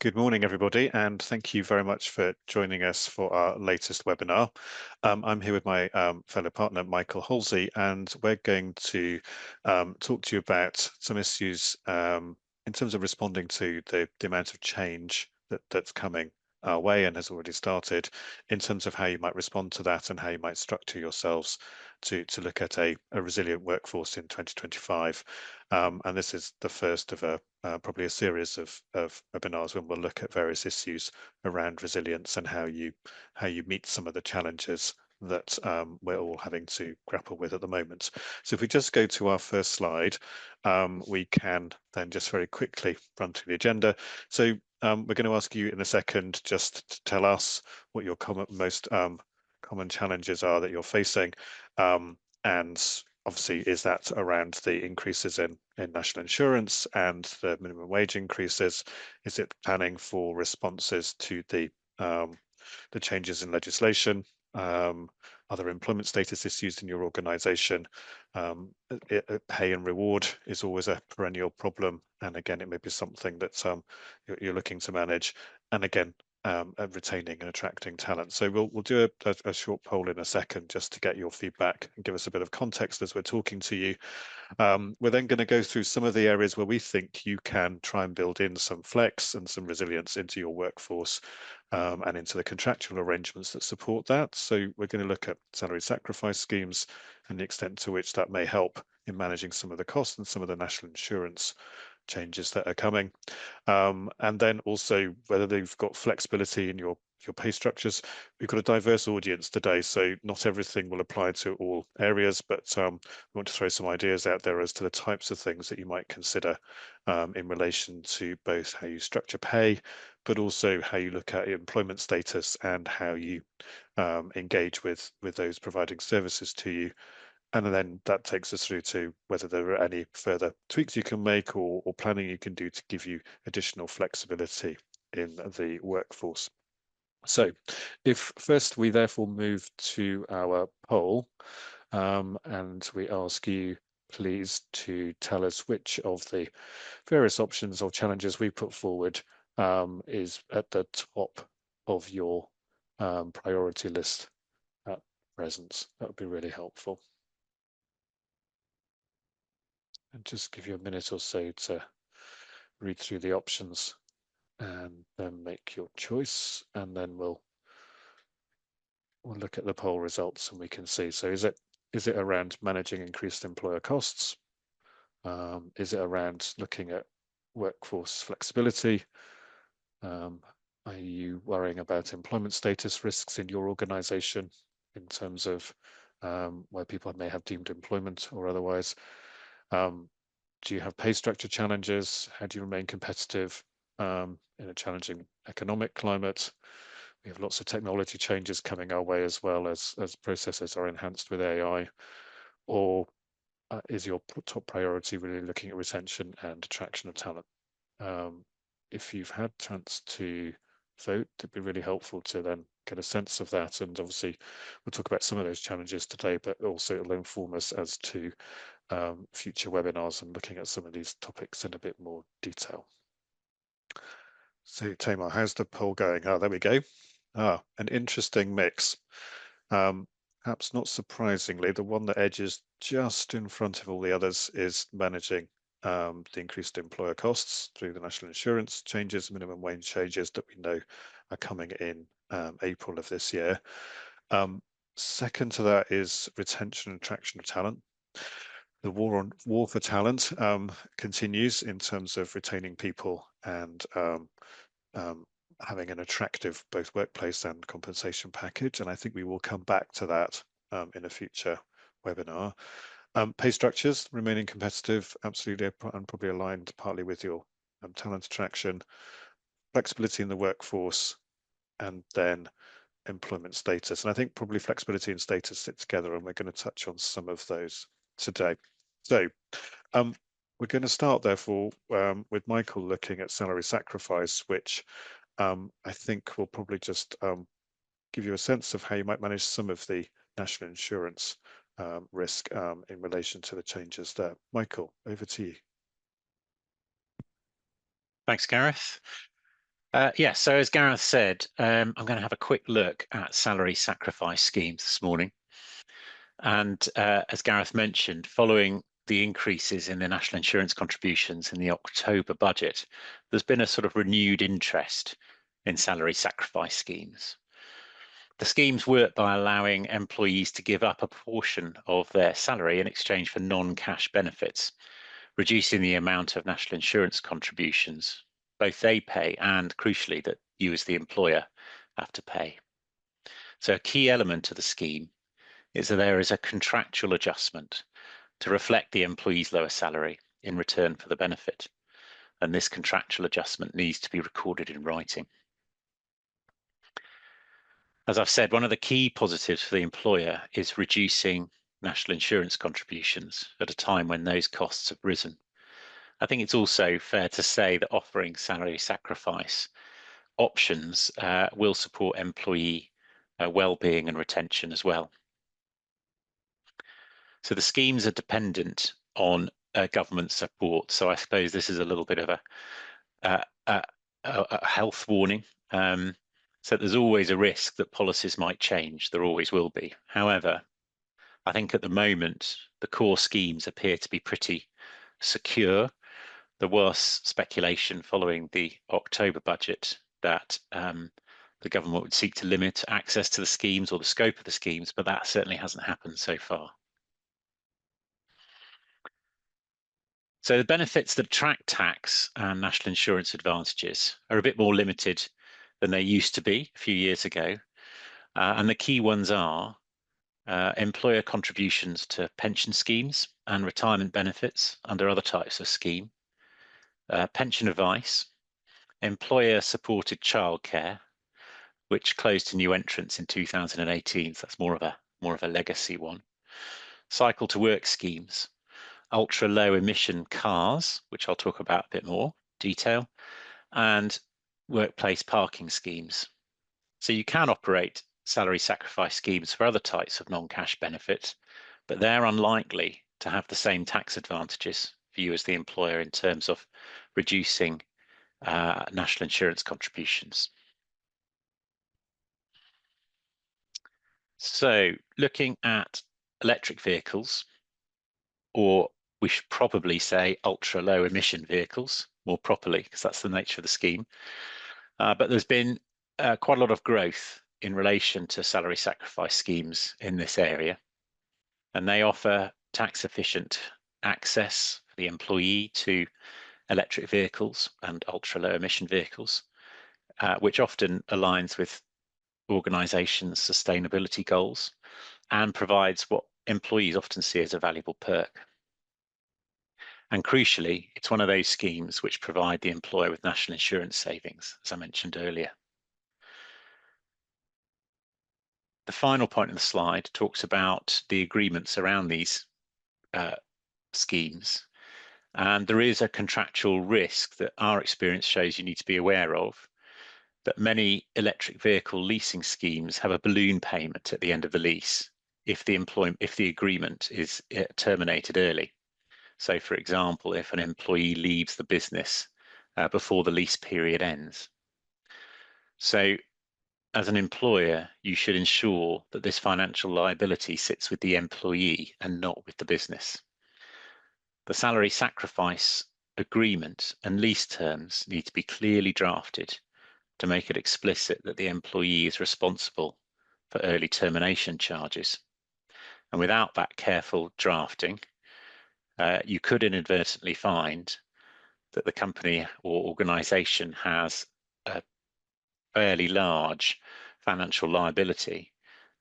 Good morning, everybody, and thank you very much for joining us for our latest webinar. I'm here with my fellow partner, Michael Halsey, and we're going to talk to you about some issues in terms of responding to the amount of change that's coming our way and has already started, in terms of how you might respond to that and how you might structure yourselves to look at a resilient workforce in 2025. And this is the first of probably a series of webinars when we'll look at various issues around resilience and how you meet some of the challenges that we're all having to grapple with at the moment. So if we just go to our first slide, we can then just very quickly run through the agenda. So we're going to ask you in a second just to tell us what your most common challenges are that you're facing, and obviously, is that around the increases in national insurance and the minimum wage increases? Is it planning for responses to the changes in legislation? Other employment status issues in your organisation? Pay and reward is always a perennial problem, and again, it may be something that you're looking to manage. And again, retaining and attracting talent. So we'll do a short poll in a second just to get your feedback and give us a bit of context as we're talking to you. We're then going to go through some of the areas where we think you can try and build in some flex and some resilience into your workforce, and into the contractual arrangements that support that. So we're going to look at salary sacrifice schemes and the extent to which that may help in managing some of the costs and some of the national insurance changes that are coming. And then also whether they've got flexibility in your pay structures. We've got a diverse audience today, so not everything will apply to all areas, but we want to throw some ideas out there as to the types of things that you might consider in relation to both how you structure pay, but also how you look at employment status and how you engage with those providing services to you. And then that takes us through to whether there are any further tweaks you can make or planning you can do to give you additional flexibility in the workforce. So if first we therefore move to our poll, and we ask you please to tell us which of the various options or challenges we put forward is at the top of your priority list at present. That would be really helpful. And just give you a minute or so to read through the options and then make your choice, and then we'll look at the poll results and we can see. So is it around managing increased employer costs? Is it around looking at workforce flexibility? Are you worrying about employment status risks in your organization in terms of where people may have deemed employment or otherwise? Do you have pay structure challenges? How do you remain competitive in a challenging economic climate? We have lots of technology changes coming our way as well as processes are enhanced with AI. Or is your top priority really looking at retention and attraction of talent? If you've had a chance to vote, it'd be really helpful to then get a sense of that. And obviously, we'll talk about some of those challenges today, but also it'll inform us as to future webinars and looking at some of these topics in a bit more detail. So Tamar, how's the poll going? Oh, there we go. An interesting mix. Perhaps not surprisingly, the one that edges just in front of all the others is managing the increased employer costs through the national insurance changes, minimum wage changes that we know are coming in April of this year. Second to that is retention and attraction of talent. The war for talent continues in terms of retaining people and having an attractive both workplace and compensation package. And I think we will come back to that in a future webinar. Pay structures remaining competitive, absolutely, and probably aligned partly with your talent attraction, flexibility in the workforce, and then employment status. And I think probably flexibility and status sit together, and we're going to touch on some of those today. So we're going to start therefore with Michael looking at salary sacrifice, which I think will probably just give you a sense of how you might manage some of the national insurance risk in relation to the changes there. Michael, over to you. Thanks, Gareth. Yeah, so as Gareth said, I'm going to have a quick look at salary sacrifice schemes this morning. And as Gareth mentioned, following the increases in the national insurance contributions in the October budget, there's been a sort of renewed interest in salary sacrifice schemes. The schemes work by allowing employees to give up a portion of their salary in exchange for non-cash benefits, reducing the amount of national insurance contributions both they pay and, crucially, that you as the employer have to pay. So a key element of the scheme is that there is a contractual adjustment to reflect the employee's lower salary in return for the benefit. And this contractual adjustment needs to be recorded in writing. As I've said, one of the key positives for the employer is reducing national insurance contributions at a time when those costs have risen. I think it's also fair to say that offering salary sacrifice options will support employee well-being and retention as well. So the schemes are dependent on government support. So I suppose this is a little bit of a health warning. So there's always a risk that policies might change. There always will be. However, I think at the moment, the core schemes appear to be pretty secure. There was speculation following the October budget that the government would seek to limit access to the schemes or the scope of the schemes, but that certainly hasn't happened so far. So the benefits that attract tax and national insurance advantages are a bit more limited than they used to be a few years ago. And the key ones are employer contributions to pension schemes and retirement benefits under other types of scheme, pension advice, employer-supported childcare, which closed to new entrants in 2018. So that's more of a legacy one. Cycle to work schemes, ultra low emission cars, which I'll talk about a bit more detail, and workplace parking schemes. So you can operate salary sacrifice schemes for other types of non-cash benefits, but they're unlikely to have the same tax advantages for you as the employer in terms of reducing national insurance contributions. So looking at electric vehicles, or we should probably say ultra low emission vehicles more properly, because that's the nature of the scheme. But there's been quite a lot of growth in relation to salary sacrifice schemes in this area. And they offer tax efficient access for the employee to electric vehicles and ultra low emission vehicles, which often aligns with organizations' sustainability goals and provides what employees often see as a valuable perk. And crucially, it's one of those schemes which provide the employer with national insurance savings, as I mentioned earlier. The final point in the slide talks about the agreements around these schemes. And there is a contractual risk that our experience shows you need to be aware of, that many electric vehicle leasing schemes have a balloon payment at the end of the lease if the agreement is terminated early. So, for example, if an employee leaves the business before the lease period ends. So, as an employer, you should ensure that this financial liability sits with the employee and not with the business. The salary sacrifice agreement and lease terms need to be clearly drafted to make it explicit that the employee is responsible for early termination charges. And without that careful drafting, you could inadvertently find that the company or organization has a fairly large financial liability,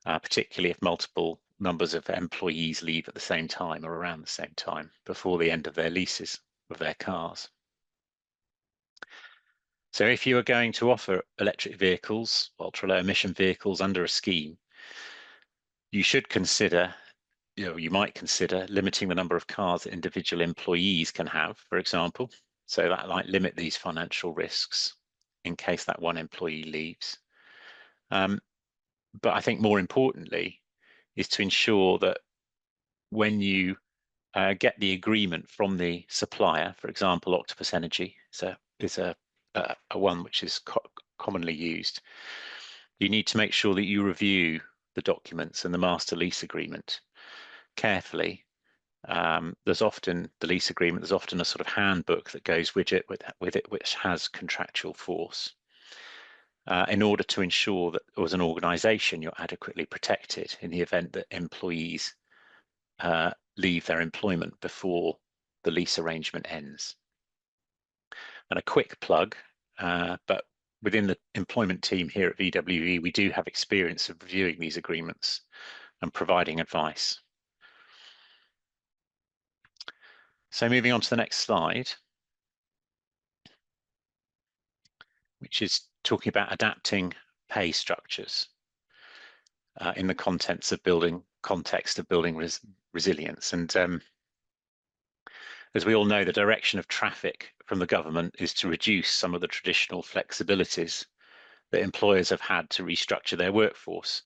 particularly if multiple numbers of employees leave at the same time or around the same time before the end of their leases of their cars. So if you are going to offer electric vehicles, ultra-low emission vehicles under a scheme, you should consider, you might consider limiting the number of cars that individual employees can have, for example. So that might limit these financial risks in case that one employee leaves. But I think more importantly is to ensure that when you get the agreement from the supplier, for example, Octopus Energy is a one which is commonly used. You need to make sure that you review the documents and the master lease agreement carefully. There's often the lease agreement, there's often a sort of handbook that goes with it, which has contractual force. In order to ensure that as an organisation you're adequately protected in the event that employees leave their employment before the lease arrangement ends. And a quick plug, but within the employment team here at VWE, we do have experience of reviewing these agreements and providing advice. So moving on to the next slide, which is talking about adapting pay structures in the context of building resilience. And as we all know, the direction of trafic from the government is to reduce some of the traditional flexibilities that employers have had to restructure their workforce.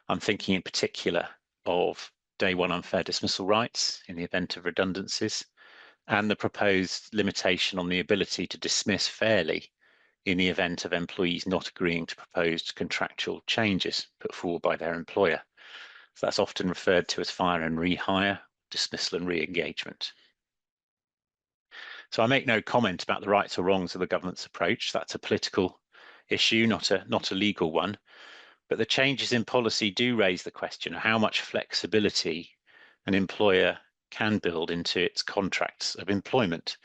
I'm thinking in particular of day one unfair dismissal rights in the event of redundancies, and the proposed limitation on the ability to dismiss fairly in the event of employees not agreeing to proposed contractual changes put forward by their employer. So that's often referred to as fire and rehire, dismissal and re-engagement. So I make no comment about the rights or wrongs of the government's approach. That's a political issue, not a legal one. But the changes in policy do raise the question of how much flexibility an employer can build into its contracts of employment.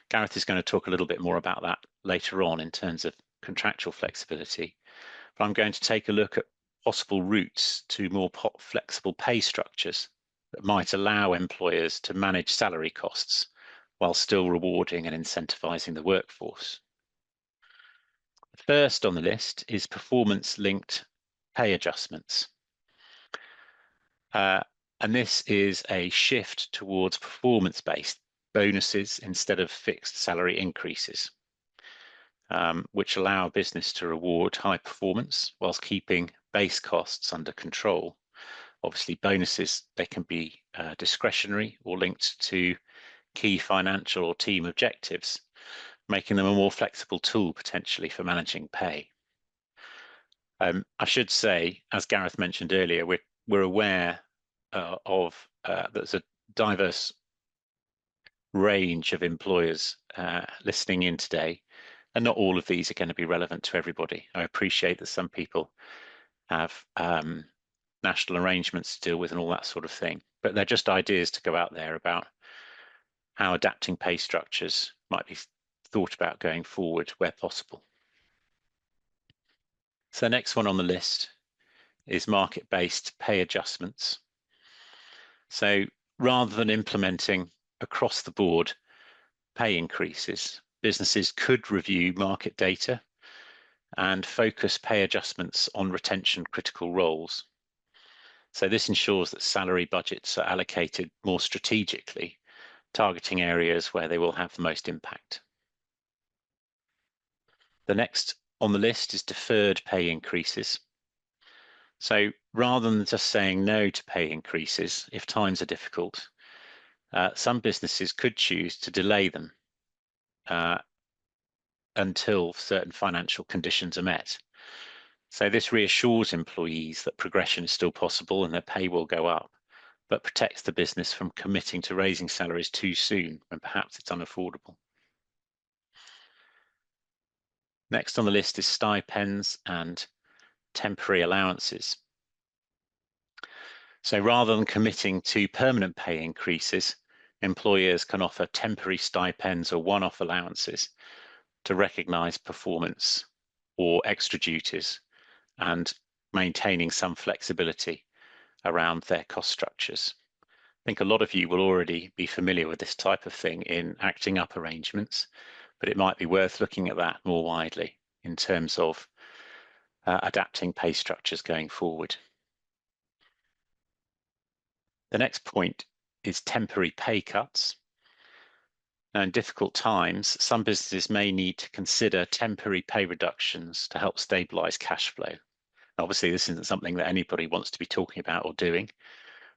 Gareth is going to talk a little bit more about that later on in terms of contractual flexibility. But I'm going to take a look at possible routes to more flexible pay structures that might allow employers to manage salary costs while still rewarding and incentivizing the workforce. First on the list is performance-linked pay adjustments. And this is a shift towards performance-based bonuses instead of fixed salary increases, which allow a business to reward high performance whilst keeping base costs under control. Obviously, bonuses, they can be discretionary or linked to key financial or team objectives, making them a more flexible tool potentially for managing pay. I should say, as Gareth mentioned earlier, we're aware of there's a diverse range of employers listening in today, and not all of these are going to be relevant to everybody. I appreciate that some people have national arrangements to deal with and all that sort of thing, but they're just ideas to go out there about how adapting pay structures might be thought about going forward where possible. So the next one on the list is market-based pay adjustments. So rather than implementing across the board pay increases, businesses could review market data and focus pay adjustments on retention critical roles. So this ensures that salary budgets are allocated more strategically, targeting areas where they will have the most impact. The next on the list is deferred pay increases. So rather than just saying no to pay increases if times are difficult, some businesses could choose to delay them until certain financial conditions are met. So this reassures employees that progression is still possible and their pay will go up, but protects the business from committing to raising salaries too soon when perhaps it's unaffordable. Next on the list is stipends and temporary allowances. So rather than committing to permanent pay increases, employers can offer temporary stipends or one-off allowances to recognise performance or extra duties and maintaining some flexibility around their cost structures. I think a lot of you will already be familiar with this type of thing in acting up arrangements, but it might be worth looking at that more widely in terms of adapting pay structures going forward. The next point is temporary pay cuts. Now, in difficult times, some businesses may need to consider temporary pay reductions to help stabilise cash flow. Obviously, this isn't something that anybody wants to be talking about or doing,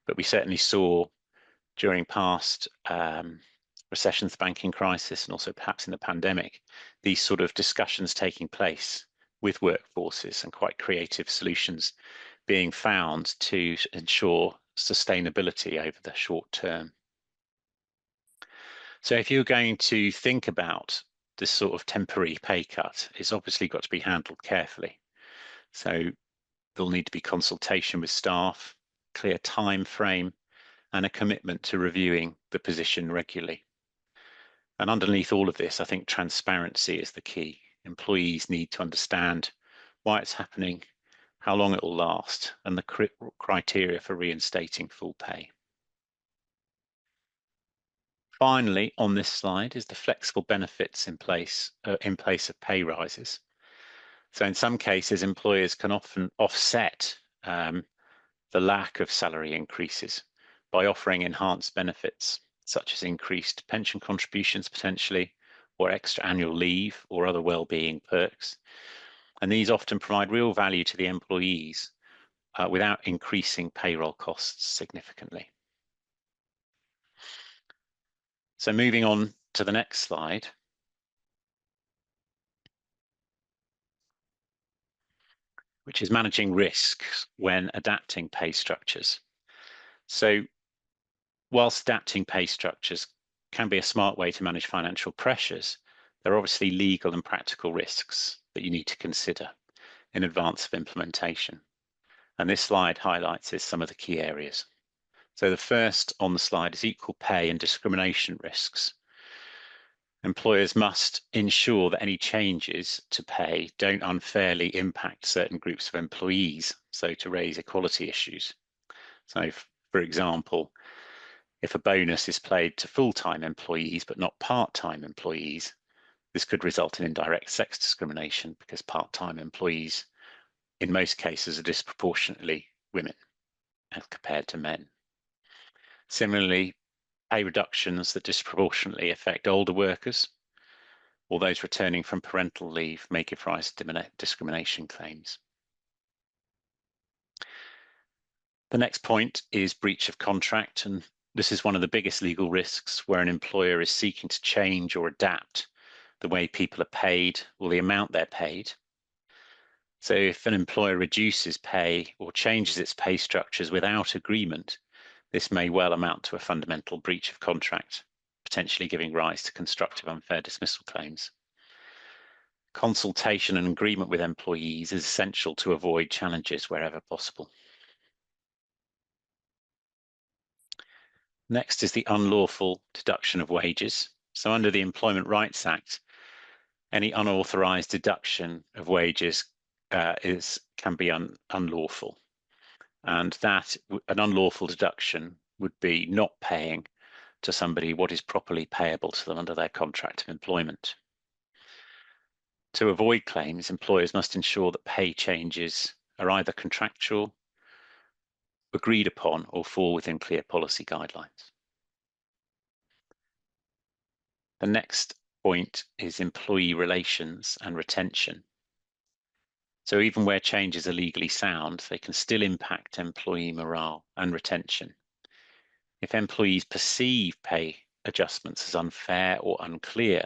but we certainly saw during past recessions, the banking crisis, and also perhaps in the pandemic, these sort of discussions taking place with workforces and quite creative solutions being found to ensure sustainability over the short term. So if you're going to think about this sort of temporary pay cut, it's obviously got to be handled carefully. So there'll need to be consultation with staff, clear time frame, and a commitment to reviewing the position regularly. And underneath all of this, I think transparency is the key. Employees need to understand why it's happening, how long it will last, and the criteria for reinstating full pay. Finally, on this slide is the flexible benefits in place of pay rises. So in some cases, employers can often offset the lack of salary increases by offering enhanced benefits, such as increased pension contributions potentially, or extra annual leave, or other well-being perks. And these often provide real value to the employees without increasing payroll costs significantly. So moving on to the next slide. Which is managing risks when adapting pay structures. So whilst adapting pay structures can be a smart way to manage financial pressures, there are obviously legal and practical risks that you need to consider in advance of implementation. And this slide highlights some of the key areas. So the first on the slide is equal pay and discrimination risks. Employers must ensure that any changes to pay don't unfairly impact certain groups of employees, so to raise equality issues. So, for example, if a bonus is paid to full-time employees but not part-time employees, this could result in indirect sex discrimination because part-time employees, in most cases, are disproportionately women as compared to men. Similarly, pay reductions that disproportionately affect older workers or those returning from parental leave may give rise to discrimination claims. The next point is breach of contract, and this is one of the biggest legal risks where an employer is seeking to change or adapt the way people are paid or the amount they're paid. So if an employer reduces pay or changes its pay structures without agreement, this may well amount to a fundamental breach of contract, potentially giving rise to constructive unfair dismissal claims. Consultation and agreement with employees is essential to avoid challenges wherever possible. Next is the unlawful deduction of wages. So under the Employment Rights Act, any unauthorized deduction of wages can be unlawful. And that an unlawful deduction would be not paying to somebody what is properly payable to them under their contract of employment. To avoid claims, employers must ensure that pay changes are either contractual, agreed upon, or fall within clear policy guidelines. The next point is employee relations and retention. So even where changes are legally sound, they can still impact employee morale and retention. If employees perceive pay adjustments as unfair or unclear,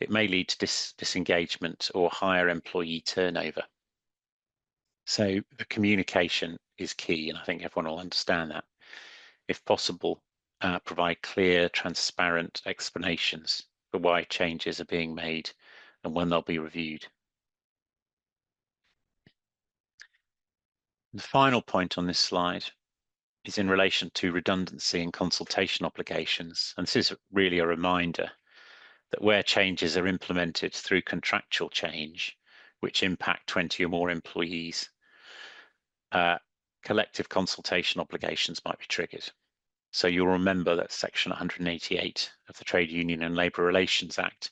it may lead to disengagement or higher employee turnover. So the communication is key, and I think everyone will understand that. If possible, provide clear, transparent explanations for why changes are being made and when they'll be reviewed. The final point on this slide is in relation to redundancy and consultation obligations. And this is really a reminder that where changes are implemented through contractual change, which impact 20 or more employees, collective consultation obligations might be triggered. So you'll remember that Section 188 of the Trade Union and Labour Relations Act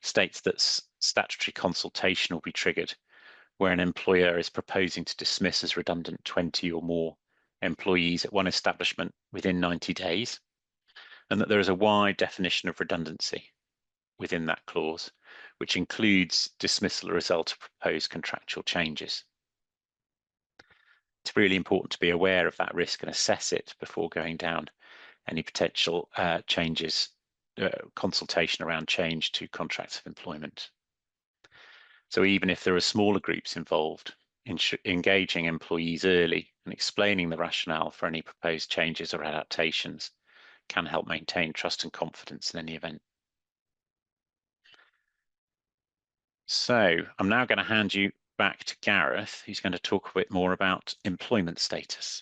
states that statutory consultation will be triggered where an employer is proposing to dismiss as redundant 20 or more employees at one establishment within 90 days, and that there is a wide definition of redundancy within that clause, which includes dismissal as a result of proposed contractual changes. It's really important to be aware of that risk and assess it before going down any potential changes consultation around change to contracts of employment. So even if there are smaller groups involved, engaging employees early and explaining the rationale for any proposed changes or adaptations can help maintain trust and confidence in any event. So I'm now going to hand you back to Gareth, who's going to talk a bit more about employment status.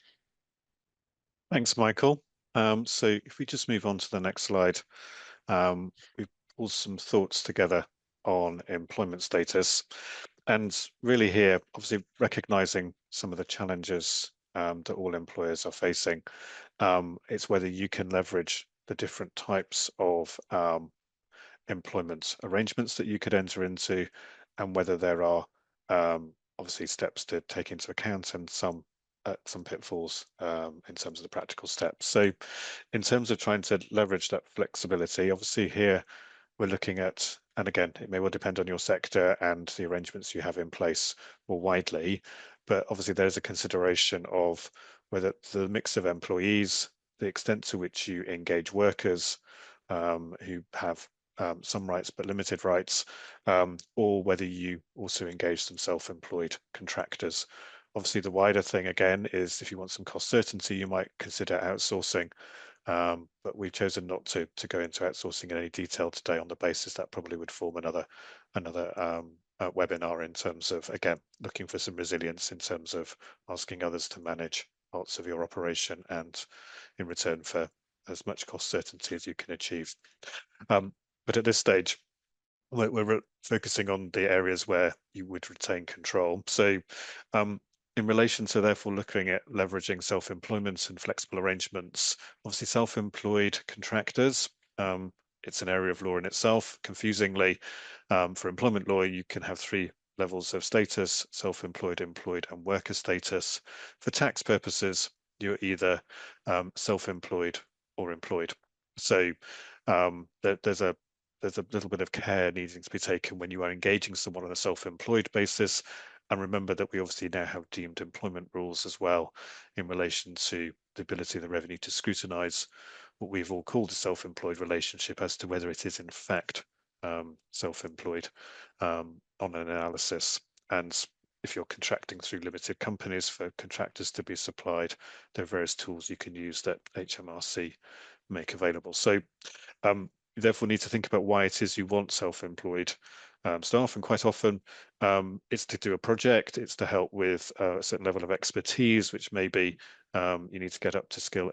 Thanks, Michael. So if we just move on to the next slide, we've pulled some thoughts together on employment status, and really here, obviously recognizing some of the challenges that all employers are facing. It's whether you can leverage the different types of employment arrangements that you could enter into, and whether there are obviously steps to take into account and some pitfalls in terms of the practical steps. So in terms of trying to leverage that flexibility, obviously here we're looking at, and again, it may well depend on your sector and the arrangements you have in place more widely, but obviously there's a consideration of whether the mix of employees, the extent to which you engage workers who have some rights but limited rights, or whether you also engage some self-employed contractors. Obviously, the wider thing again is if you want some cost certainty, you might consider outsourcing, but we've chosen not to go into outsourcing in any detail today on the basis that probably would form another webinar in terms of, again, looking for some resilience in terms of asking others to manage parts of your operation and in return for as much cost certainty as you can achieve. But at this stage, we're focusing on the areas where you would retain control. So in relation to therefore looking at leveraging self-employment and flexible arrangements, obviously self-employed contractors, it's an area of law in itself. Confusingly, for employment law, you can have 3 levels of status: self-employed, employed, and worker status. For tax purposes, you're either self-employed or employed. So there's a little bit of care needing to be taken when you are engaging someone on a self-employed basis. And remember that we obviously now have deemed employment rules as well in relation to the ability of the revenue to scrutinise what we've all called a self-employed relationship as to whether it is in fact self-employed on an analysis. And if you're contracting through limited companies for contractors to be supplied, there are various tools you can use that HMRC make available. So you therefore need to think about why it is you want self-employed staff, and quite often it's to do a project, it's to help with a certain level of expertise, which maybe you need to get up to skill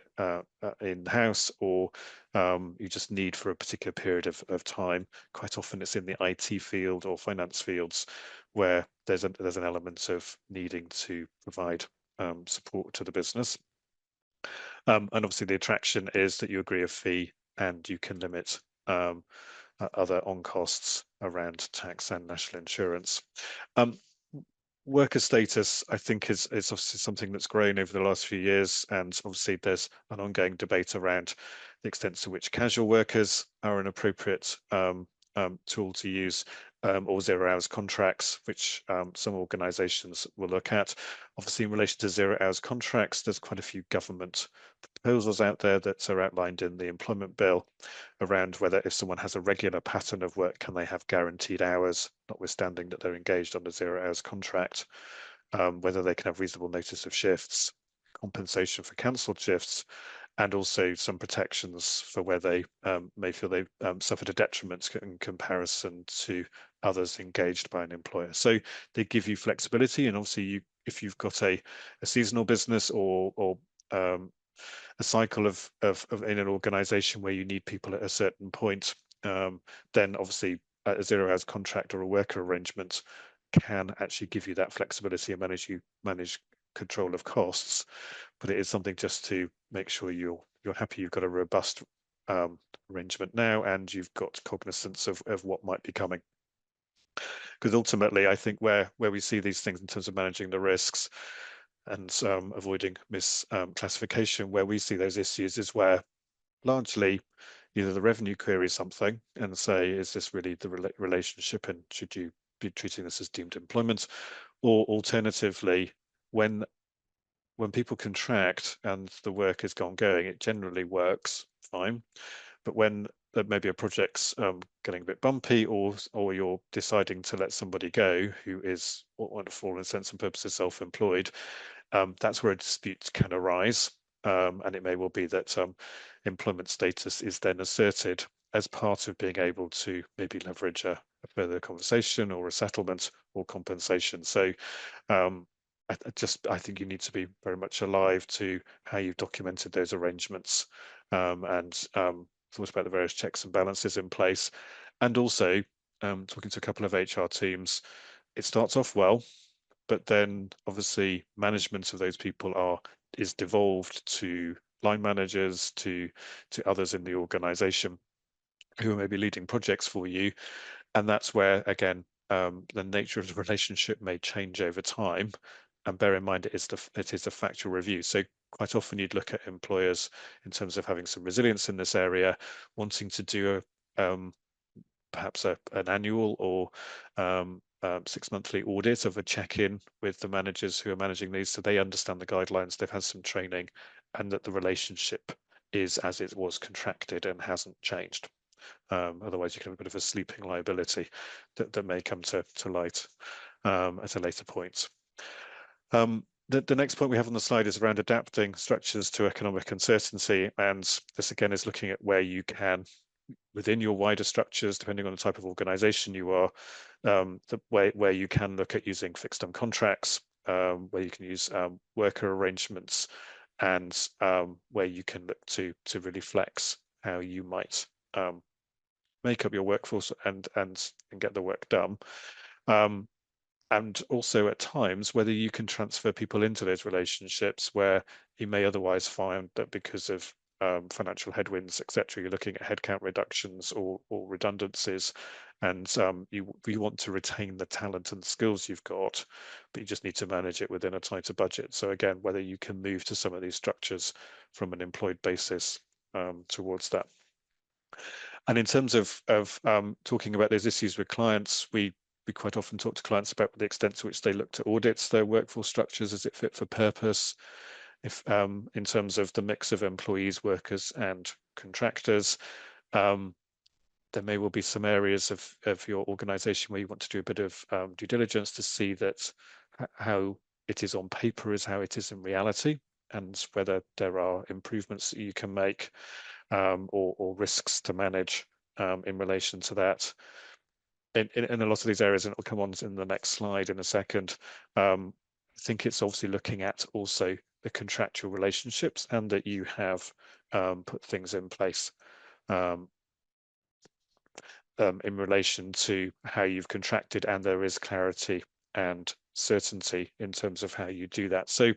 in-house, or you just need for a particular period of time. Quite often it's in the IT field or finance fields where there's an element of needing to provide support to the business. And obviously the attraction is that you agree a fee and you can limit other on costs around tax and national insurance. Worker status, I think, is obviously something that's grown over the last few years, and obviously there's an ongoing debate around the extent to which casual workers are an appropriate tool to use, or 0 hours contracts, which some organisations will look at. Obviously, in relation to 0 hours contracts, there's quite a few government proposals out there that are outlined in the employment bill around whether if someone has a regular pattern of work, can they have guaranteed hours, notwithstanding that they're engaged on a 0 hours contract, whether they can have reasonable notice of shifts, compensation for cancelled shifts, and also some protections for where they may feel they've suffered a detriment in comparison to others engaged by an employer. So they give you flexibility, and obviously if you've got a seasonal business or a cycle of in an organization where you need people at a certain point, then obviously a 0 hours contract or a worker arrangement can actually give you that flexibility and manage control of costs. But it is something just to make sure you're happy you've got a robust arrangement now, and you've got cognizance of what might be coming. Because ultimately, I think where we see these things in terms of managing the risks and avoiding misclassification, where we see those issues is where largely either the revenue queries something and say, is this really the relationship, and should you be treating this as deemed employment? Or alternatively, when people contract and the work is ongoing, it generally works fine. But when that maybe a project's getting a bit bumpy, or you're deciding to let somebody go who is, for all intents and purposes, self-employed, that's where a dispute can arise. And it may well be that employment status is then asserted as part of being able to maybe leverage a further conversation or a settlement or compensation. So I think you need to be very much alive to how you've documented those arrangements, and thought about the various checks and balances in place. And also, talking to a couple of HR teams, it starts off well, but then obviously management of those people is devolved to line managers, to others in the organization who are maybe leading projects for you. And that's where, again, the nature of the relationship may change over time. And bear in mind, it is a factual review. So quite often you'd look at employers in terms of having some resilience in this area, wanting to do perhaps an annual or 6 monthly audit of a check-in with the managers who are managing these, so they understand the guidelines, they've had some training, and that the relationship is as it was contracted and hasn't changed. Otherwise, you can have a bit of a sleeping liability that may come to light at a later point. The next point we have on the slide is around adapting structures to economic uncertainty, and this again is looking at where you can, within your wider structures, depending on the type of organization you are, where you can look at using fixed term contracts, where you can use worker arrangements, and where you can look to really flex how you might make up your workforce and get the work done. And also at times whether you can transfer people into those relationships where you may otherwise find that because of financial headwinds, etc., you're looking at headcount reductions or redundancies, and you want to retain the talent and skills you've got, but you just need to manage it within a tighter budget. So again, whether you can move to some of these structures from an employed basis towards that. And in terms of talking about those issues with clients, we quite often talk to clients about the extent to which they look to audit their workforce structures. Is it fit for purpose? If in terms of the mix of employees, workers, and contractors, there may well be some areas of your organization where you want to do a bit of due diligence to see that how it is on paper is how it is in reality, and whether there are improvements that you can make, or risks to manage in relation to that. In a lot of these areas, and it'll come on in the next slide in a second, I think it's obviously looking at also the contractual relationships and that you have put things in place in relation to how you've contracted, and there is clarity and certainty in terms of how you do that. So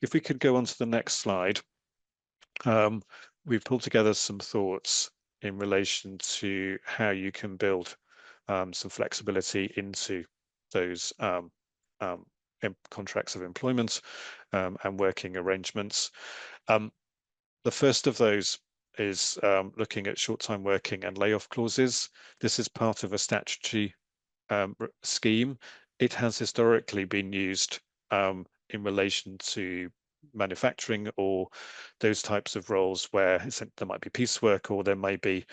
if we could go on to the next slide, we've pulled together some thoughts in relation to how you can build some flexibility into those contracts of employment and working arrangements. The first of those is looking at short-time working and layoff clauses. This is part of a statutory scheme. It has historically been used in relation to manufacturing or those types of roles where there might be piecework, or there may be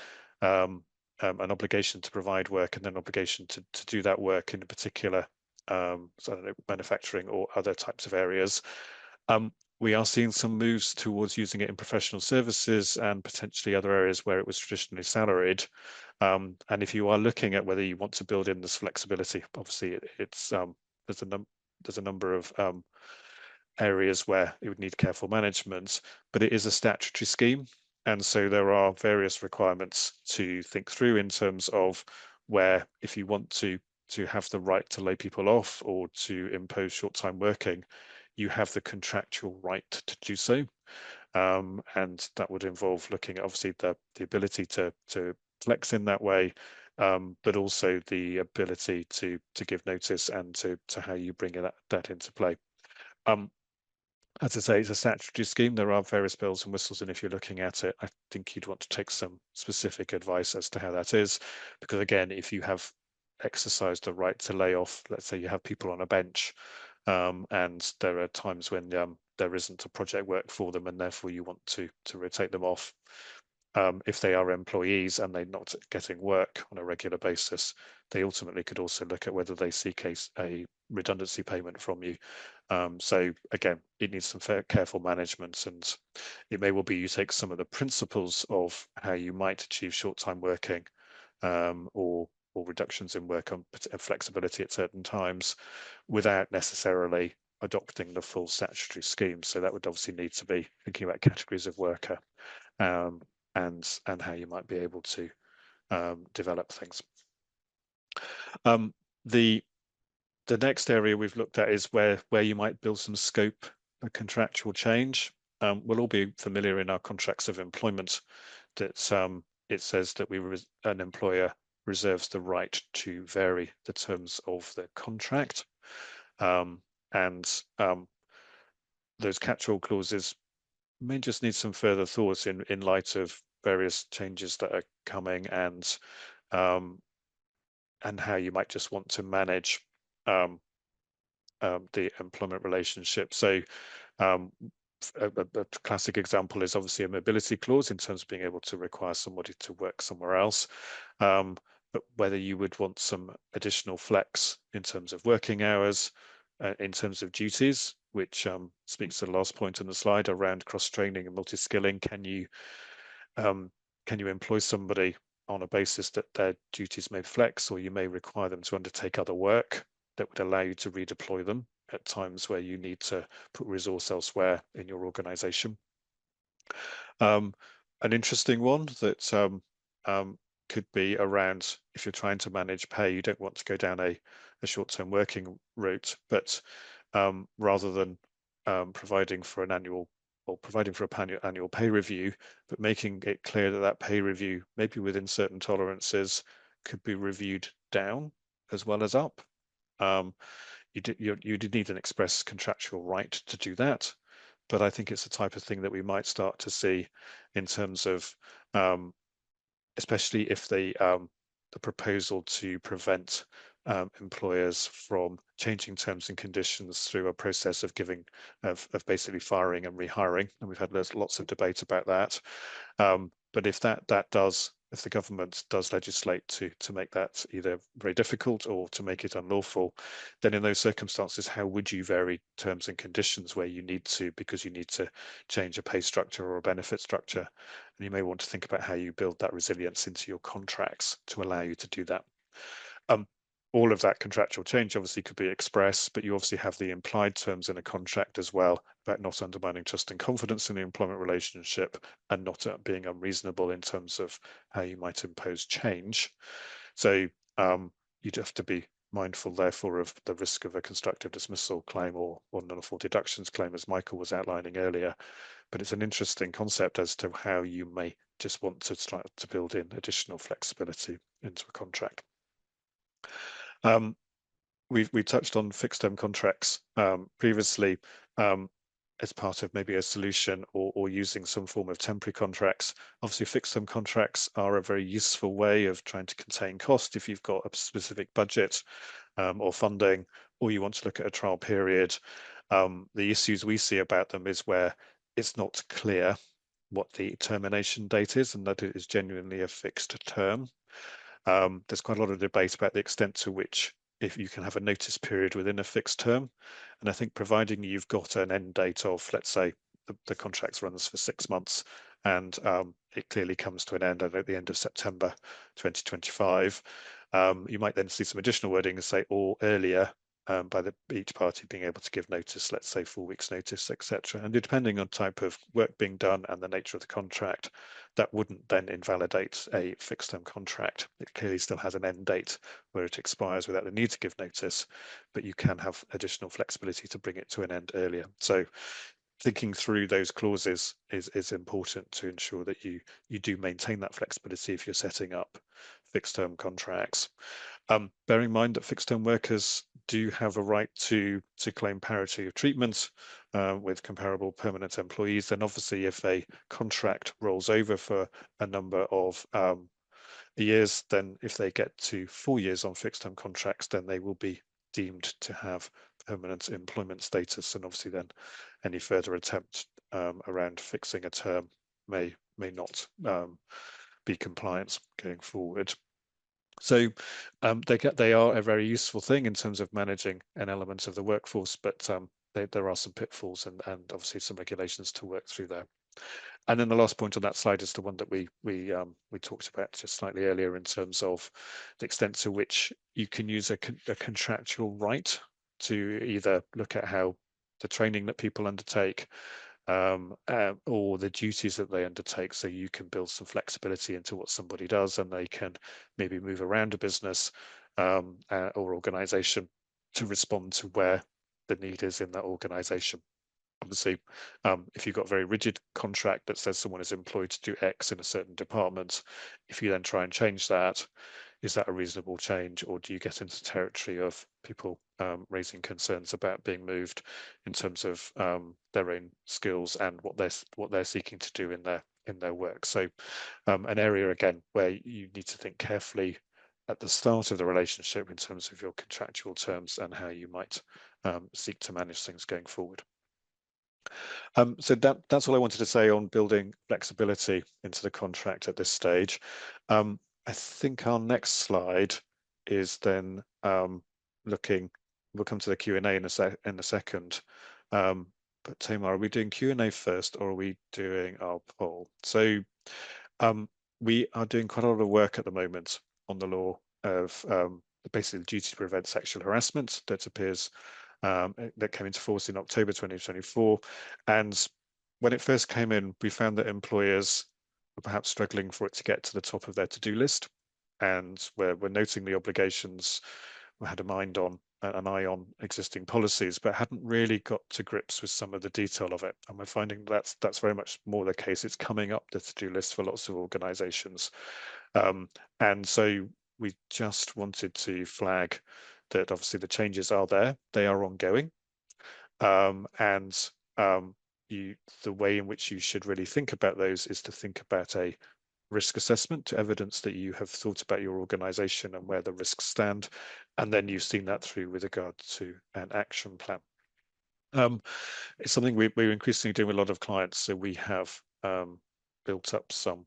an obligation to provide work and then obligation to do that work in a particular so I don't know, manufacturing or other types of areas. We are seeing some moves towards using it in professional services and potentially other areas where it was traditionally salaried. And if you are looking at whether you want to build in this flexibility, obviously there's a number of areas where it would need careful management, but it is a statutory scheme. And so there are various requirements to think through in terms of where, if you want to have the right to lay people off or to impose short-time working, you have the contractual right to do so. And that would involve looking at obviously the ability to flex in that way, but also the ability to give notice and to how you bring that into play. As I say, it's a statutory scheme. There are various bells and whistles, and if you're looking at it, I think you'd want to take some specific advice as to how that is, because again, if you have exercised the right to lay off, let's say you have people on a bench, and there are times when there isn't a project work for them, and therefore you want to rotate them off, if they are employees and they're not getting work on a regular basis, they ultimately could also look at whether they seek a redundancy payment from you. So again, it needs some careful management, and it may well be you take some of the principles of how you might achieve short-time working, or reductions in work on flexibility at certain times, without necessarily adopting the full statutory scheme. So that would obviously need to be thinking about categories of worker, and how you might be able to develop things. The next area we've looked at is where you might build some scope for contractual change. We'll all be familiar in our contracts of employment that it says that an employer reserves the right to vary the terms of the contract, and those catch-all clauses may just need some further thoughts in light of various changes that are coming, and how you might just want to manage the employment relationship. So a classic example is obviously a mobility clause in terms of being able to require somebody to work somewhere else, but whether you would want some additional flex in terms of working hours, in terms of duties, which speaks to the last point on the slide around cross-training and multi-skilling. Can you employ somebody on a basis that their duties may flex, or you may require them to undertake other work that would allow you to redeploy them at times where you need to put resource elsewhere in your organization. An interesting one that could be around, if you're trying to manage pay, you don't want to go down a short-term working route, but rather than providing for an annual annual pay review, but making it clear that that pay review, maybe within certain tolerances, could be reviewed down as well as up. You did need an express contractual right to do that, but I think it's the type of thing that we might start to see in terms of, especially if the proposal to prevent employers from changing terms and conditions through a process of basically firing and rehiring, and we've had lots of debate about that. But if if the government does legislate to make that either very difficult or to make it unlawful, then in those circumstances, how would you vary terms and conditions where you need to, because you need to change a pay structure or a benefit structure? And you may want to think about how you build that resilience into your contracts to allow you to do that. All of that contractual change obviously could be expressed, but you obviously have the implied terms in a contract as well about not undermining trust and confidence in the employment relationship, and not being unreasonable in terms of how you might impose change. So you'd have to be mindful, therefore, of the risk of a constructive dismissal claim or nullable deductions claim, as Michael was outlining earlier. But it's an interesting concept as to how you may just want to start to build in additional flexibility into a contract. We touched on fixed term contracts previously, as part of maybe a solution, or using some form of temporary contracts. Obviously, fixed term contracts are a very useful way of trying to contain cost if you've got a specific budget or funding, or you want to look at a trial period. The issues we see about them is where it's not clear what the termination date is, and that it is genuinely a fixed term. There's quite a lot of debate about the extent to which, if you can have a notice period within a fixed term. And I think providing you've got an end date of, let's say, the contract runs for 6 months, and it clearly comes to an end at the end of September 2025, you might then see some additional wording and say, or earlier, by each party being able to give notice, let's say 4 weeks notice, etc. And depending on type of work being done and the nature of the contract, that wouldn't then invalidate a fixed term contract. It clearly still has an end date where it expires without the need to give notice, but you can have additional flexibility to bring it to an end earlier. So thinking through those clauses is important to ensure that you do maintain that flexibility if you're setting up fixed term contracts. Bearing in mind that fixed term workers do have a right to claim parity of treatment with comparable permanent employees. Then obviously, if a contract rolls over for a number of years, then if they get to 4 years on fixed term contracts, then they will be deemed to have permanent employment status. And obviously then any further attempt around fixing a term may may not be compliant going forward. So they are a very useful thing in terms of managing an element of the workforce, but there are some pitfalls and obviously some regulations to work through there. And then the last point on that slide is the one that we talked about just slightly earlier in terms of the extent to which you can use a contractual right to either look at how the training that people undertake or the duties that they undertake, so you can build some flexibility into what somebody does, and they can maybe move around a business or organization to respond to where the need is in that organization. Obviously, if you've got a very rigid contract that says someone is employed to do X in a certain department, if you then try and change that, is that a reasonable change, or do you get into territory of people raising concerns about being moved in terms of their own skills and what they're seeking to do in their work? So an area again where you need to think carefully at the start of the relationship in terms of your contractual terms and how you might seek to manage things going forward. So that's all I wanted to say on building flexibility into the contract at this stage. I think our next slide is then looking. We'll come to the Q&A in a second. But Tamar, are we doing Q&A first, or are we doing our poll? So we are doing quite a lot of work at the moment on the law of basically the duty to prevent sexual harassment that appears that came into force in October 2024. And when it first came in, we found that employers were perhaps struggling for it to get to the top of their to-do list. And we're noting the obligations, we had an eye on existing policies, but hadn't really got to grips with some of the detail of it. And we're finding that's very much more the case. It's coming up the to-do list for lots of organizations. And so we just wanted to flag that obviously the changes are there, they are ongoing, and the way in which you should really think about those is to think about a risk assessment to evidence that you have thought about your organization and where the risks stand, and then you've seen that through with regard to an action plan. It's something we're increasingly doing with a lot of clients, so we have built up some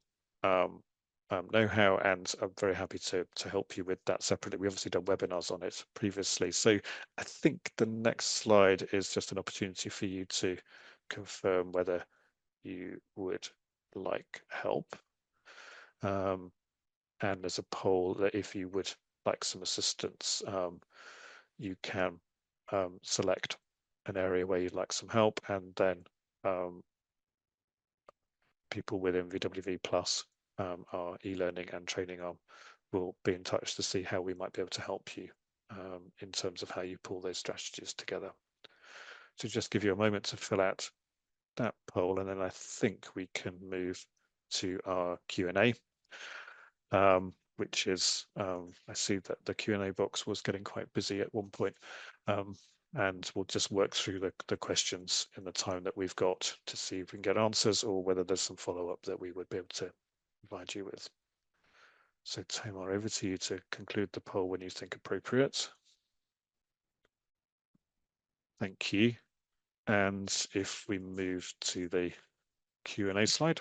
know-how, and I'm very happy to help you with that separately. We've obviously done webinars on it previously. So I think the next slide is just an opportunity for you to confirm whether you would like help. And there's a poll that if you would like some assistance, you can select an area where you'd like some help, and then people within VWV Plus, our e-learning and training arm, will be in touch to see how we might be able to help you in terms of how you pull those strategies together. So just give you a moment to fill out that poll, and then I think we can move to our Q&A, which is, I see that the Q&A box was getting quite busy at one point, and we'll just work through the questions in the time that we've got to see if we can get answers, or whether there's some follow-up that we would be able to provide you with. So Tamar, over to you to conclude the poll when you think appropriate. Thank you. And if we move to the Q&A slide.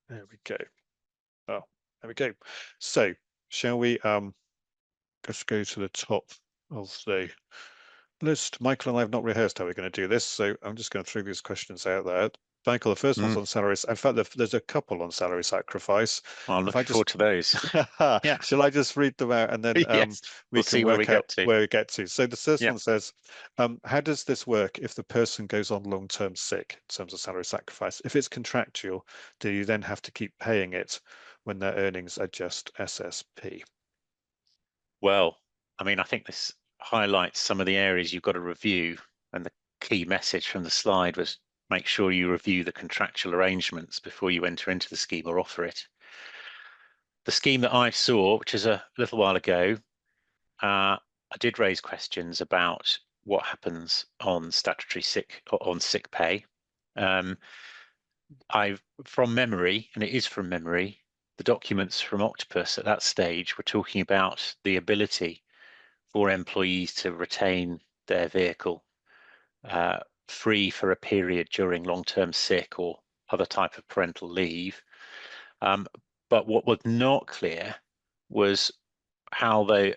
There we go. Oh, there we go. So shall we just go to the top of the list? Michael and I have not rehearsed how we're going to do this, so I'm just going to throw these questions out there. Michael, the first one's on salaries. In fact, there's a couple on salary sacrifice. I'm looking forward to those. Yeah. Shall I just read them out, and then yes, we can work out where we get to? So the first yeah. one says, how does this work if the person goes on long-term sick in terms of salary sacrifice? If it's contractual, do you then have to keep paying it when their earnings are just SSP? Well, I mean, I think this highlights some of the areas you've got to review, and the key message from the slide was make sure you review the contractual arrangements before you enter into the scheme or offer it. The scheme that I saw, which is a little while ago, I did raise questions about what happens on statutory sick pay. From memory, and it is from memory, the documents from Octopus at that stage were talking about the ability for employees to retain their vehicle free for a period during long-term sick or other type of parental leave. But what was not clear was how they,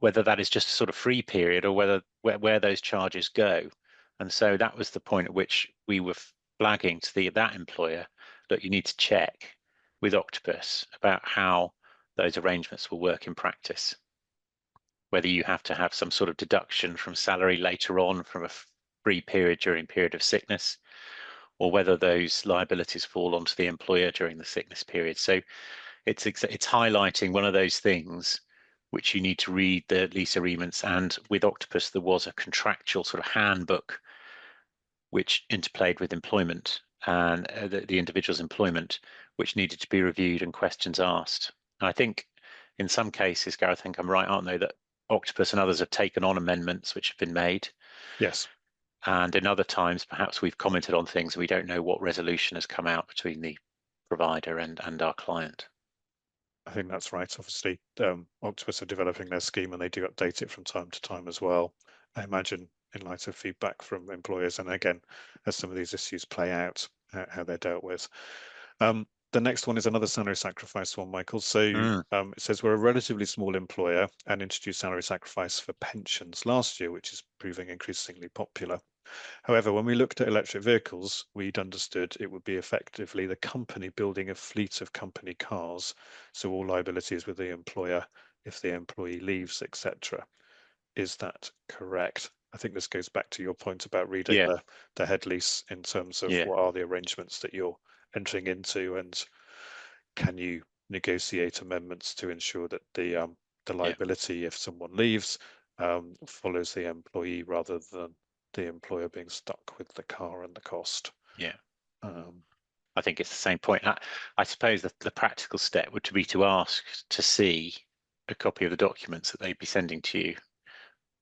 whether that is just a sort of free period or whether where those charges go. And so that was the point at which we were flagging to that employer that you need to check with Octopus about how those arrangements will work in practice. Whether you have to have some sort of deduction from salary later on from a free period during period of sickness, or whether those liabilities fall onto the employer during the sickness period. So it's highlighting one of those things which you need to read the lease agreements. And with Octopus, there was a contractual sort of handbook which interplayed with employment and the individual's employment, which needed to be reviewed and questions asked. And I think in some cases, Gareth, I think I'm right, aren't they, that Octopus and others have taken on amendments which have been made. Yes. And in other times, perhaps we've commented on things and we don't know what resolution has come out between the provider and our client. I think that's right. Obviously, Octopus are developing their scheme and they do update it from time to time as well. I imagine in light of feedback from employers, and again, as some of these issues play out, how they're dealt with. The next one is another salary sacrifice one, Michael. So it says we're a relatively small employer and introduced salary sacrifice for pensions last year, which is proving increasingly popular. However, when we looked at electric vehicles, we'd understood it would be effectively the company building a fleet of company cars. So all liabilities with the employer if the employee leaves, etc. Is that correct? I think this goes back to your point about reading the head lease in terms of what are the arrangements that you're entering into, and can you negotiate amendments to ensure that the liability if someone leaves follows the employee rather than the employer being stuck with the car and the cost. I think it's the same point. I suppose the practical step would be to ask to see a copy of the documents that they'd be sending to you,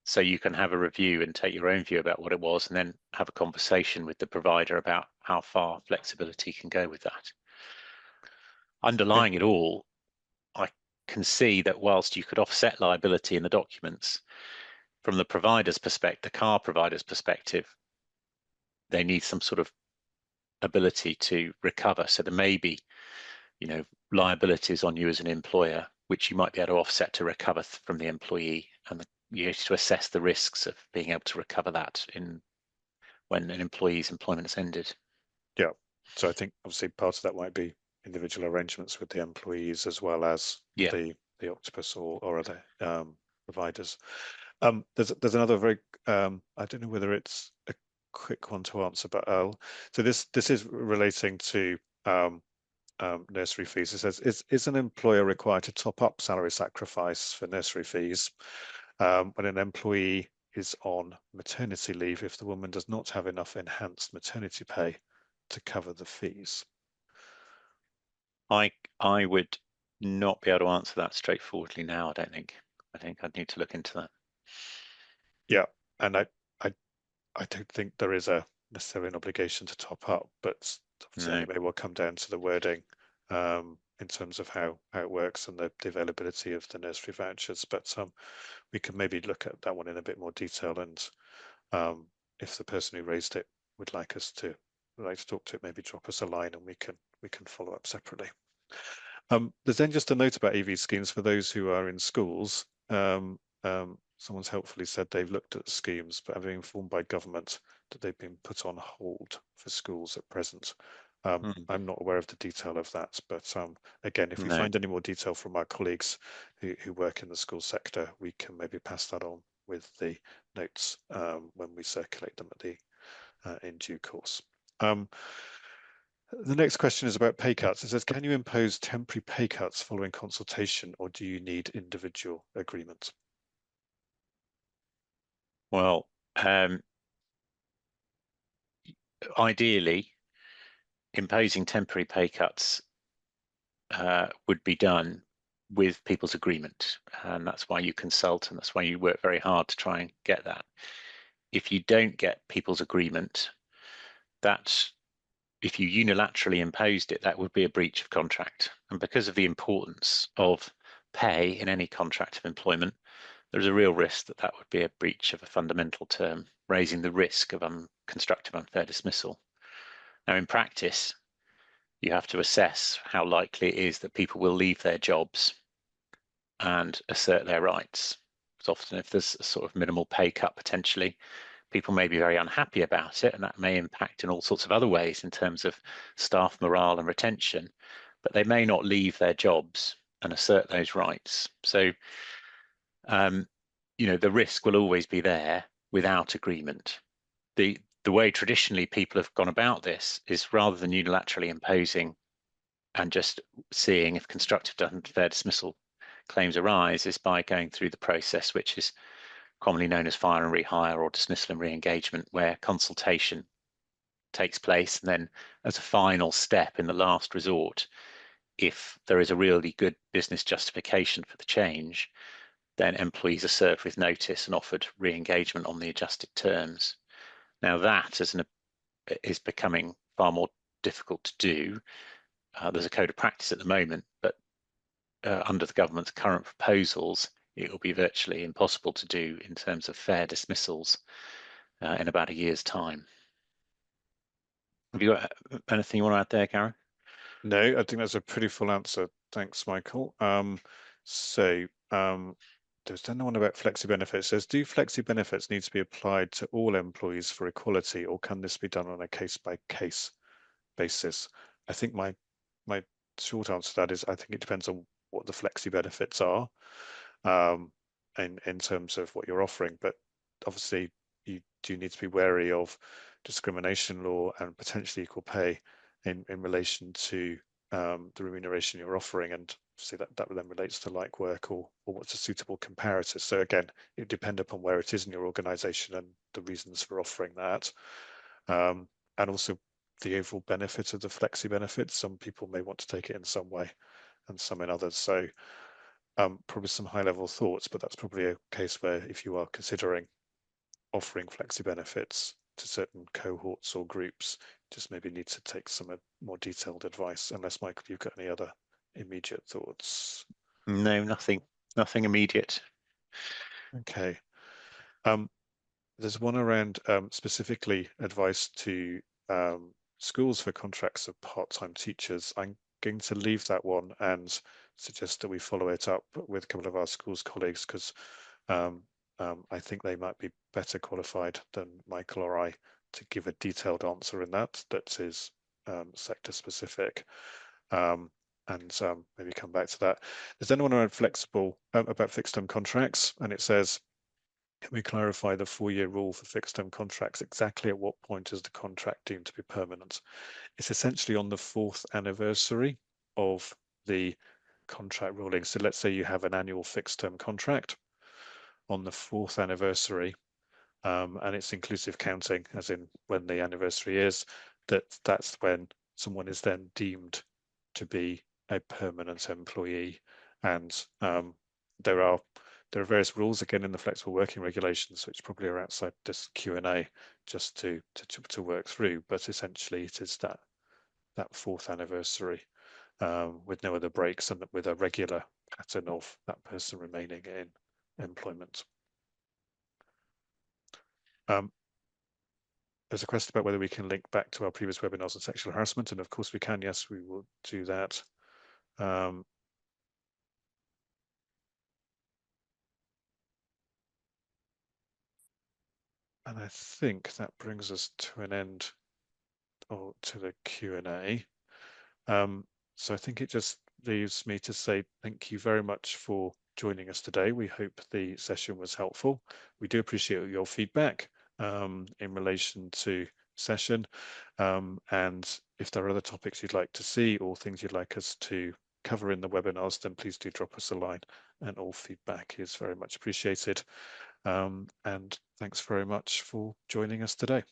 so you can have a review and take your own view about what it was, and then have a conversation with the provider about how far flexibility can go with that. Underlying it all, I can see that whilst you could offset liability in the documents, from the provider's perspective, the car provider's perspective, they need some sort of ability to recover. So there may be, liabilities on you as an employer, which you might be able to offset to recover from the employee, and you have to assess the risks of being able to recover that when an employee's employment has ended. Yeah. So I think obviously part of that might be individual arrangements with the employees as well as the Octopus or other providers. There's another very I don't know whether it's a quick one to answer, but so this is relating to nursery fees. It says, is an employer required to top up salary sacrifice for nursery fees when an employee is on maternity leave if the woman does not have enough enhanced maternity pay to cover the fees? I would not be able to answer that straightforwardly now, I don't think. I think I'd need to look into that. Yeah, and I don't think there is necessarily an obligation to top up, but obviously it may well come down to the wording in terms of how it works and the availability of the nursery vouchers. But we can maybe look at that one in a bit more detail, and if the person who raised it would like to talk to it, maybe drop us a line and we can follow up separately. There's then just a note about EV schemes for those who are in schools. Someone's helpfully said they've looked at the schemes, but have been informed by government that they've been put on hold for schools at present. I'm not aware of the detail of that, but again, if we find any more detail from our colleagues who work in the school sector, we can maybe pass that on with the notes when we circulate them in due course. The next question is about pay cuts. It says, can you impose temporary pay cuts following consultation, or do you need individual agreement? Well, ideally, imposing temporary pay cuts would be done with people's agreement, and that's why you consult, and that's why you work very hard to try and get that. If you don't get people's agreement, if you unilaterally imposed it, that would be a breach of contract. And because of the importance of pay in any contract of employment, there's a real risk that would be a breach of a fundamental term, raising the risk of constructive unfair dismissal. Now, in practice, you have to assess how likely it is that people will leave their jobs and assert their rights. Because often if there's a sort of minimal pay cut potentially, people may be very unhappy about it, and that may impact in all sorts of other ways in terms of staff morale and retention, but they may not leave their jobs and assert those rights. So, the risk will always be there without agreement. The way traditionally people have gone about this is, rather than unilaterally imposing and just seeing if constructive unfair dismissal claims arise, is by going through the process, which is commonly known as fire and rehire or dismissal and re-engagement, where consultation takes place, and then as a final step, in the last resort, if there is a really good business justification for the change, then employees are served with notice and offered re-engagement on the adjusted terms. Now that is becoming far more difficult to do. There's a code of practice at the moment, but under the government's current proposals, it will be virtually impossible to do in terms of fair dismissals in about a year's time. Have you got anything you want to add there, Garen? No, I think that's a pretty full answer. Thanks, Michael. There's another one about flexi benefits. It says, do flexi benefits need to be applied to all employees for equality, or can this be done on a case-by-case basis? I think my short answer to that is, I think it depends on what the flexi benefits are, in terms of what you're offering. But obviously, you do need to be wary of discrimination law and potentially equal pay in relation to the remuneration you're offering, and obviously that then relates to like work or what's a suitable comparator. So again, it depends upon where it is in your organization and the reasons for offering that, and also the overall benefit of the flexi benefits. Some people may want to take it in some way and some in others. So probably some high level thoughts, but that's probably a case where if you are considering offering flexi benefits to certain cohorts or groups, just maybe need to take some more detailed advice. Unless, Michael, you've got any other immediate thoughts? No, nothing immediate. Okay. There's one around specifically advice to schools for contracts of part-time teachers. I'm going to leave that one and suggest that we follow it up with a couple of our schools colleagues, because I think they might be better qualified than Michael or I to give a detailed answer in that is sector specific, and maybe come back to that. There's anyone around about fixed term contracts, and it says, can we clarify the 4-year rule for fixed term contracts? Exactly at what point is the contract deemed to be permanent? It's essentially on the 4th anniversary of the contract ruling. So let's say you have an annual fixed term contract on the 4th anniversary, and it's inclusive counting, as in when the anniversary is, that's when someone is then deemed to be a permanent employee. And there are various rules again in the flexible working regulations, which probably are outside this Q&A, just to work through. But essentially, it is that 4th anniversary, with no other breaks, and with a regular pattern of that person remaining in employment. There's a question about whether we can link back to our previous webinars on sexual harassment, and of course we can. Yes, we will do that. And I think that brings us to an end to the Q&A. So I think it just leaves me to say thank you very much for joining us today. We hope the session was helpful. We do appreciate your feedback in relation to session, and if there are other topics you'd like to see or things you'd like us to cover in the webinars, then please do drop us a line, and all feedback is very much appreciated. And thanks very much for joining us today.